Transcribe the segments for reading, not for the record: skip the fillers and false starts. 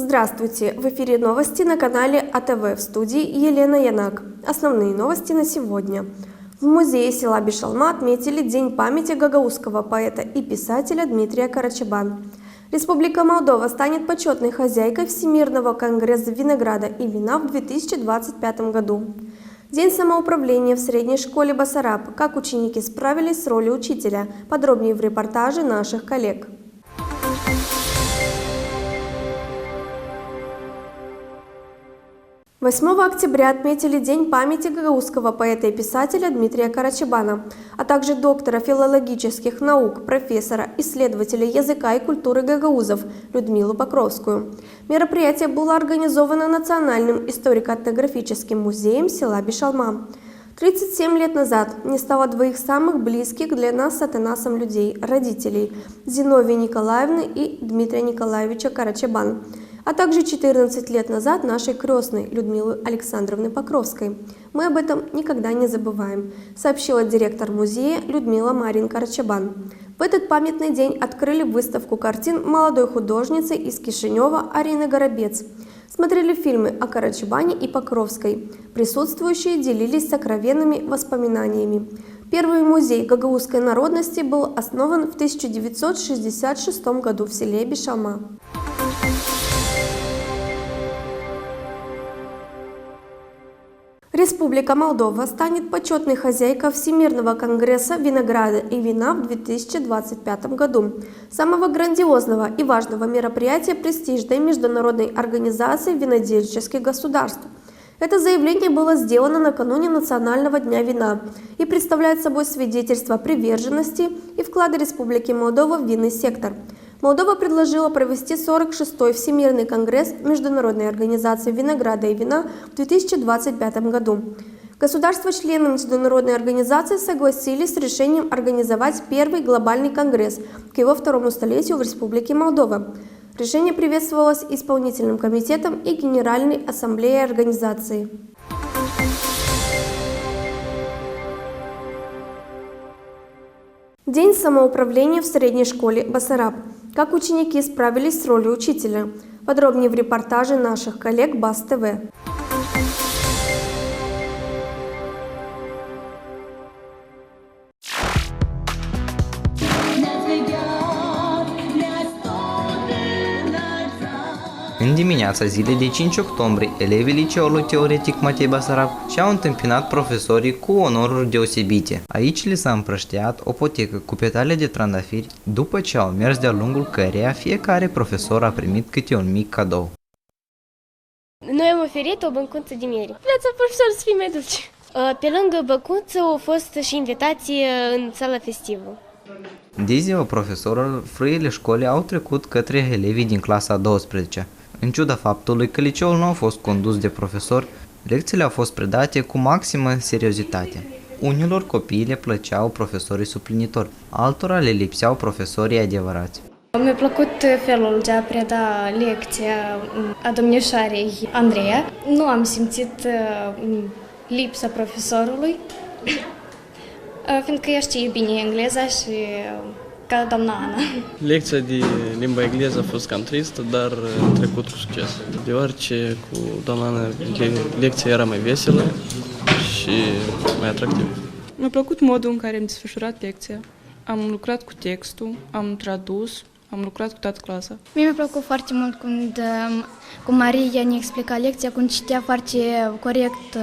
Здравствуйте! В эфире новости на канале АТВ, в студии Елена Янак. Основные новости на сегодня. В музее села Бишалма отметили День памяти гагаузского поэта и писателя Дмитрия Карачабан. Республика Молдова станет почетной хозяйкой Всемирного конгресса винограда и вина в 2025 году. День самоуправления в средней школе Басараб. Как ученики справились с ролью учителя. Подробнее в репортаже наших коллег. 8 октября отметили День памяти гагаузского поэта и писателя Дмитрия Карачабана, а также доктора филологических наук, профессора, исследователя языка и культуры гагаузов Людмилу Покровскую. Мероприятие было организовано Национальным историко-этнографическим музеем села Бишалма. 37 лет назад не стало двоих самых близких для нас с Атанасом людей, родителей Зиновии Николаевны и Дмитрия Николаевича Карачабан, а также 14 лет назад нашей крестной Людмилы Александровны Покровской. Мы об этом никогда не забываем, сообщила директор музея Людмила Марин Карачабан. В этот памятный день открыли выставку картин молодой художницы из Кишинева Арины Горобец. Смотрели фильмы о Карачабане и Покровской. Присутствующие делились сокровенными воспоминаниями. Первый музей гагаузской народности был основан в 1966 году в селе Бишалма. Республика Молдова станет почетной хозяйкой Всемирного конгресса винограда и вина в 2025 году, самого грандиозного и важного мероприятия престижной международной организации винодельческих государств. Это заявление было сделано накануне Национального дня вина и представляет собой свидетельство приверженности и вклада Республики Молдова в винный сектор. Молдова предложила провести 46-й Всемирный конгресс Международной организации винограда и вина в 2025 году. Государства-члены Международной организации согласились с решением организовать первый глобальный конгресс к его второму столетию в Республике Молдова. Решение приветствовалось исполнительным комитетом и Генеральной ассамблеей организации. День самоуправления в средней школе Басараб. Как ученики справились с ролью учителя. Подробнее в репортаже наших коллег БАС-ТВ. În dimineața zilei de 5 octombrie, elevii liceului teoretic Matei Basarab și-au întâmpinat profesorii cu onoruri deosebite. Aici li s-a împrăștiat o potecă cu petale de trandafiri, după ce au mers de-a lungul căreia fiecare profesor a primit câte un mic cadou. Noi am oferit o băncuță de miere. Viața profesor să fie mai dulce. Pe lângă băncuță a fost și invitație în sala festivă. De ziua profesorul, frâiele școlii au trecut către elevii din clasa a 12. În ciuda faptului că liceul nu a fost condus de profesori, lecțiile au fost predate cu maximă seriozitate. Unilor copii le plăceau profesorii suplinitori, altora le lipseau profesorii adevărați. Mi-a plăcut felul de a preda lecția a domnișoarei Andreea. Nu am simțit lipsa profesorului, fiindcă ea știe bine engleza și ca doamna Ana. Lecția de limba engleză a fost cam tristă, dar a trecut cu succes. Deoarece cu doamna Ana lecția era mai veselă și mai atractivă. Mi-a plăcut modul în care am desfășurat lecția. Am lucrat cu textul, am tradus, am lucrat cu toată clasa. Mie mi-a plăcut foarte mult cum Maria ne explica lecția, cum citea foarte corect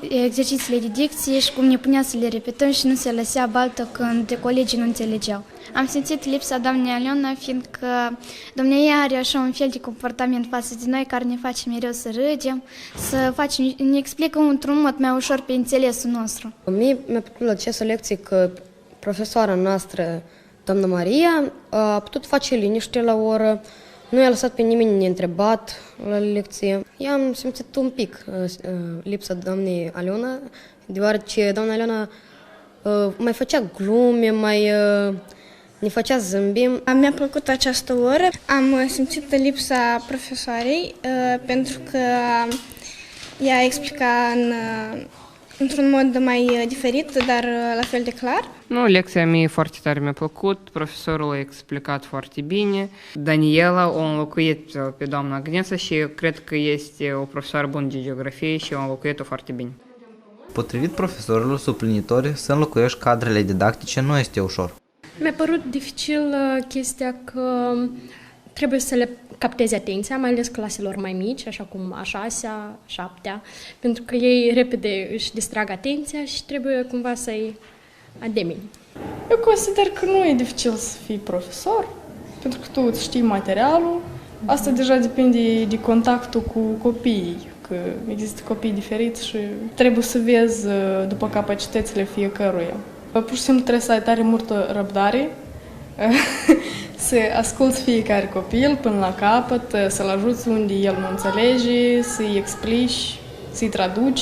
exercițiile de dicție și cum ne punea să le repetăm și nu se lăsea baltă când colegii nu înțelegeau. Am simțit lipsa doamnei Aliona, fiindcă domneia are așa un fel de comportament față de noi care ne face mereu să râdem, ne explică într-un mod mai ușor pe înțelesul nostru. Mie mi-a plăcut la această lecție că profesoara noastră, doamna Maria, a putut face liniște la oră, nu i-a lăsat pe nimeni neîntrebat la lecție. Eu am simțit un pic lipsa doamnei Aliona, deoarece doamna Aliona mai făcea glume, ne făcea zâmbim. Mi-a plăcut această oră, am simțit lipsa profesoarei pentru că ea explica într-un mod mai diferit, dar la fel de clar. Nu, lecția mie foarte tare mi-a plăcut, profesorul a explicat foarte bine. Daniela o înlocuit pe doamna Agneța și eu cred că este o profesoară bună de geografie și o înlocuit-o foarte bine. Potrivit profesorilor suplinitori, să înlocuiești cadrele didactice nu este ușor. Mi-a părut dificil chestia că trebuie să le captezi atenția, mai ales claselor mai mici, așa cum a 6-a, 7-a, pentru că ei repede își distrag atenția și trebuie cumva să-i ademini. Eu consider că nu e dificil să fii profesor, pentru că tu îți știi materialul. Asta deja depinde de contactul cu copiii, că există copii diferiți și trebuie să vezi după capacitățile fiecăruia. Pur și simplu trebuie să ai tare multă răbdare, să asculți fiecare copil până la capăt, să-l ajuți unde el nu înțelege, să-i explici, să-i traduci.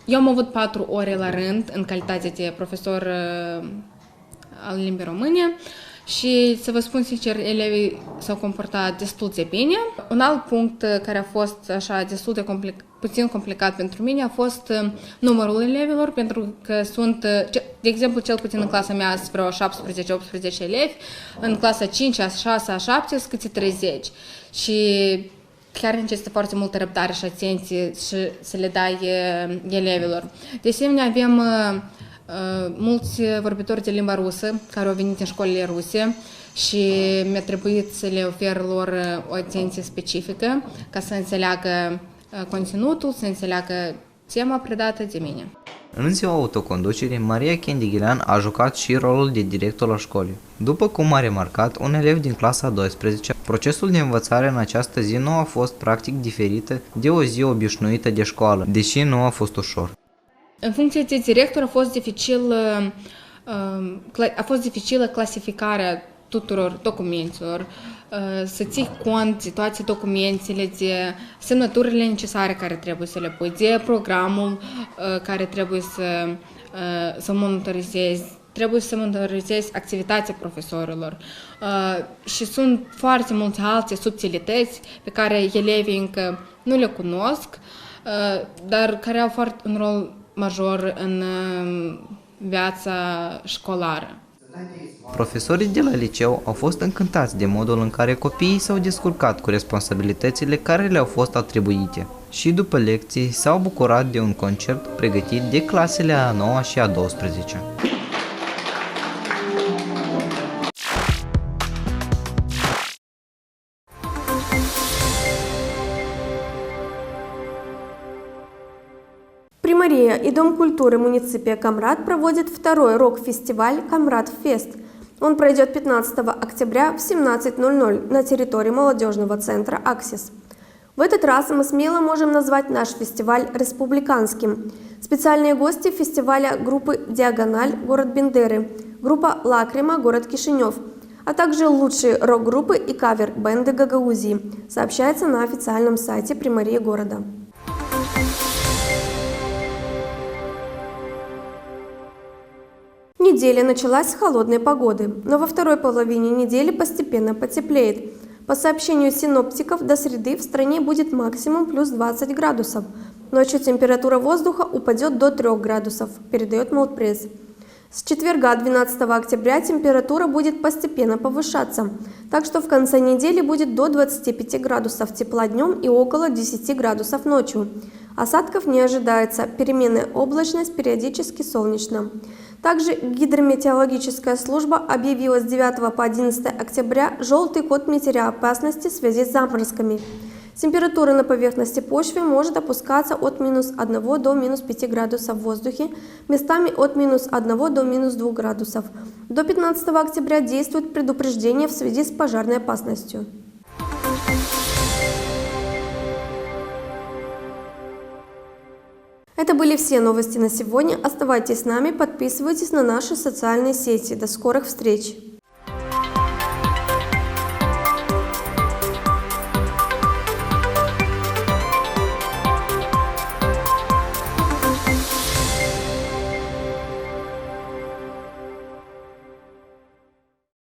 Eu am avut 4 ore la rând în calitate de profesor al limbii române și, să vă spun sincer, elevii s-au comportat destul de bine. Un alt punct care a fost așa destul de puțin complicat pentru mine a fost numărul elevilor, pentru că sunt, de exemplu, cel puțin în clasa mea sunt vreo 17-18 elevi, în clasa 5, a 6, a 7 sunt câte 30 și chiar necesită foarte multă răbdare și atenție și să le dai elevilor. De asemenea, avem mulți vorbitori de limba rusă care au venit în școlile ruse și mi-a trebuit să le ofer lor o atenție specifică ca să înțeleagă conținutul, să înțeleagă tema predată de mine. În ziua autoconducerii, Maria Chendighilean a jucat și rolul de director al școlii. După cum a remarcat un elev din clasa 12, procesul de învățare în această zi nu a fost practic diferită de o zi obișnuită de școală, deși nu a fost ușor. În funcție de director a fost dificilă clasificarea tuturor documentelor, să ții cont de toate documentele, de semnăturile necesare care trebuie să le pui, de programul care trebuie să monitorizezi, trebuie să monitorizezi activitatea profesorilor și sunt foarte multe alte subtilități pe care elevii încă nu le cunosc, dar care au un rol major în viața școlară. Profesorii de la liceu au fost încântați de modul în care copiii s-au descurcat cu responsabilitățile care le-au fost atribuite și după lecții s-au bucurat de un concert pregătit de clasele a 9 și a 12. Примария и Дом культуры муниципия Камрад проводит второй рок-фестиваль «Камрад Фест». Он пройдет 15 октября в 17:00 на территории молодежного центра «Аксис». В этот раз мы смело можем назвать наш фестиваль республиканским. Специальные гости фестиваля группы «Диагональ», город Бендеры, группа «Лакрима», город Кишинев, а также лучшие рок-группы и кавер-бенды Гагаузии, сообщается на официальном сайте Примарии города. Неделя началась с холодной погоды, но во второй половине недели постепенно потеплеет. По сообщению синоптиков, до среды в стране будет максимум плюс 20 градусов. Ночью температура воздуха упадет до 3 градусов, передает Молдпресс. С четверга 12 октября температура будет постепенно повышаться, так что в конце недели будет до 25 градусов тепла днем и около 10 градусов ночью. Осадков не ожидается, переменная облачность, периодически солнечно. Также гидрометеорологическая служба объявила с 9 по 11 октября желтый код метеороопасности в связи с заморозками. Температура на поверхности почвы может опускаться от -1 до -5 градусов в воздухе, местами от -1 до -2 градусов. До 15 октября действует предупреждение в связи с пожарной опасностью. Это были все новости на сегодня. Оставайтесь с нами, подписывайтесь на наши социальные сети. До скорых встреч!